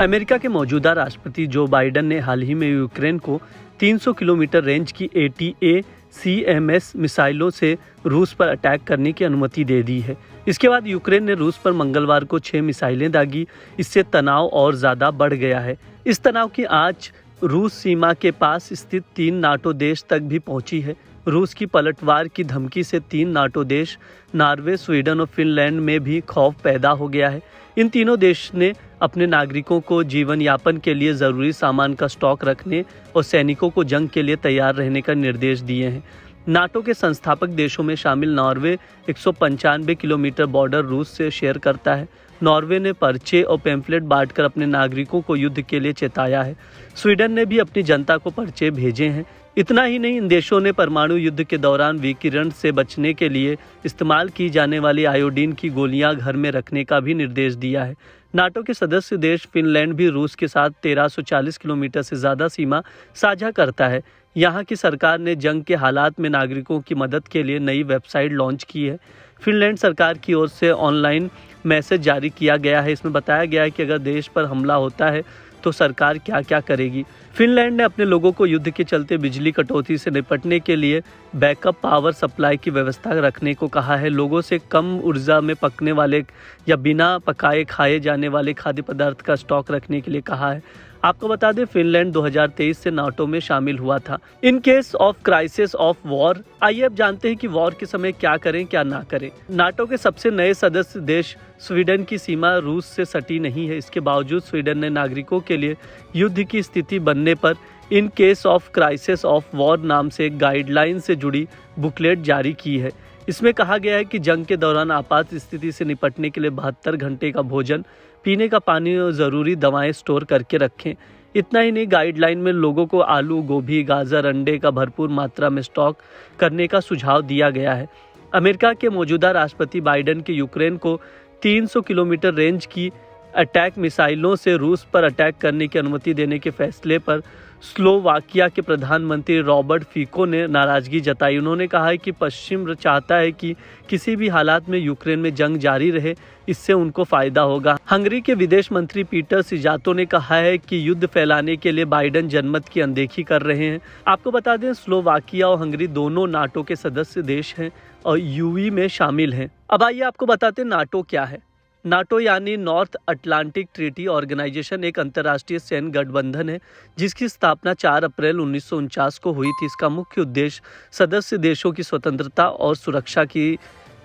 America के मौजूदा राष्ट्रपति जो बाइडेन ने हाल ही में यूक्रेन को 300 किलोमीटर रेंज की ATACMS मिसाइलों से रूस पर अटैक करने की अनुमति दे दी है। इसके बाद यूक्रेन ने रूस पर मंगलवार को 6 मिसाइलें दागी। इससे तनाव और ज़्यादा बढ़ गया है। इस तनाव की आंच रूस सीमा के पास स्थित 3 नाटो देश तक भी पहुंची है। रूस की पलटवार की धमकी से 3 नाटो देश नॉर्वे, स्वीडन और फिनलैंड में भी खौफ पैदा हो गया है। इन तीनों देश ने अपने नागरिकों को जीवन यापन के लिए ज़रूरी सामान का स्टॉक रखने और सैनिकों को जंग के लिए तैयार रहने का निर्देश दिए हैं। नाटो के संस्थापक देशों में शामिल नॉर्वे 195 किलोमीटर बॉर्डर रूस से शेयर करता है। नॉर्वे ने पर्चे और पैम्फलेट बांटकर अपने नागरिकों को युद्ध के लिए चेताया है। स्वीडन ने भी अपनी जनता को पर्चे भेजे हैं। इतना ही नहीं, इन देशों ने परमाणु युद्ध के दौरान विकिरण से बचने के लिए इस्तेमाल की जाने वाली आयोडीन की गोलियां घर में रखने का भी निर्देश दिया है। नाटो के सदस्य देश फिनलैंड भी रूस के साथ 1340 किलोमीटर से ज़्यादा सीमा साझा करता है। यहाँ की सरकार ने जंग के हालात में नागरिकों की मदद के लिए नई वेबसाइट लॉन्च की है। फिनलैंड सरकार की ओर से ऑनलाइन मैसेज जारी किया गया है। इसमें बताया गया है कि अगर देश पर हमला होता है तो सरकार क्या क्या करेगी। फिनलैंड ने अपने लोगों को युद्ध के चलते बिजली कटौती से निपटने के लिए बैकअप पावर सप्लाई की व्यवस्था रखने को कहा है। लोगों से कम ऊर्जा में पकने वाले या बिना पकाए खाए जाने वाले खाद्य पदार्थ का स्टॉक रखने के लिए कहा है। आपको बता दें, फिनलैंड 2023 से नाटो में शामिल हुआ था। In case of crisis of war, आइए अब जानते हैं कि वॉर के समय क्या करें क्या ना करें। नाटो के सबसे नए सदस्य देश स्वीडन की सीमा रूस से सटी नहीं है। इसके बावजूद स्वीडन ने नागरिकों के लिए युद्ध की स्थिति बनने पर in case of crisis of war नाम से एक गाइडलाइन से जुड़ी बुकलेट जारी की है। इसमें कहा गया है कि जंग के दौरान आपात स्थिति से निपटने के लिए 72 घंटे का भोजन, पीने का पानी और ज़रूरी दवाएं स्टोर करके रखें। इतना ही नहीं, गाइडलाइन में लोगों को आलू, गोभी, गाजर, अंडे का भरपूर मात्रा में स्टॉक करने का सुझाव दिया गया है। अमेरिका के मौजूदा राष्ट्रपति बाइडेन के यूक्रेन को 300 किलोमीटर रेंज की अटैक मिसाइलों से रूस पर अटैक करने की अनुमति देने के फैसले पर स्लोवाकिया के प्रधानमंत्री रॉबर्ट फीको ने नाराजगी जताई। उन्होंने कहा है कि पश्चिम चाहता है कि किसी भी हालात में यूक्रेन में जंग जारी रहे, इससे उनको फायदा होगा। हंगरी के विदेश मंत्री पीटर सिजातो ने कहा है कि युद्ध फैलाने के लिए बाइडेन जनमत की अनदेखी कर रहे हैं। आपको बता दें, स्लोवाकिया और हंगरी दोनों नाटो के सदस्य देश हैं और यूई में शामिल हैं। अब आइए आपको बताते हैं नाटो क्या है। नाटो यानी नॉर्थ अटलांटिक ट्रीटी ऑर्गेनाइजेशन एक अंतर्राष्ट्रीय सैन्य गठबंधन है जिसकी स्थापना 4 अप्रैल 1949 को हुई थी। इसका मुख्य उद्देश्य सदस्य देशों की स्वतंत्रता और सुरक्षा की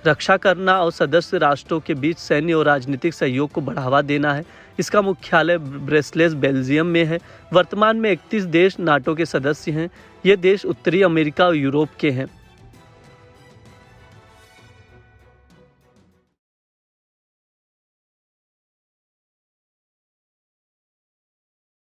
रक्षा करना और सदस्य राष्ट्रों के बीच सैन्य और राजनीतिक सहयोग को बढ़ावा देना है। इसका मुख्यालय ब्रसेल्स, बेल्जियम में है। वर्तमान में 31 देश नाटो के सदस्य हैं। ये देश उत्तरी अमेरिका और यूरोप के हैं।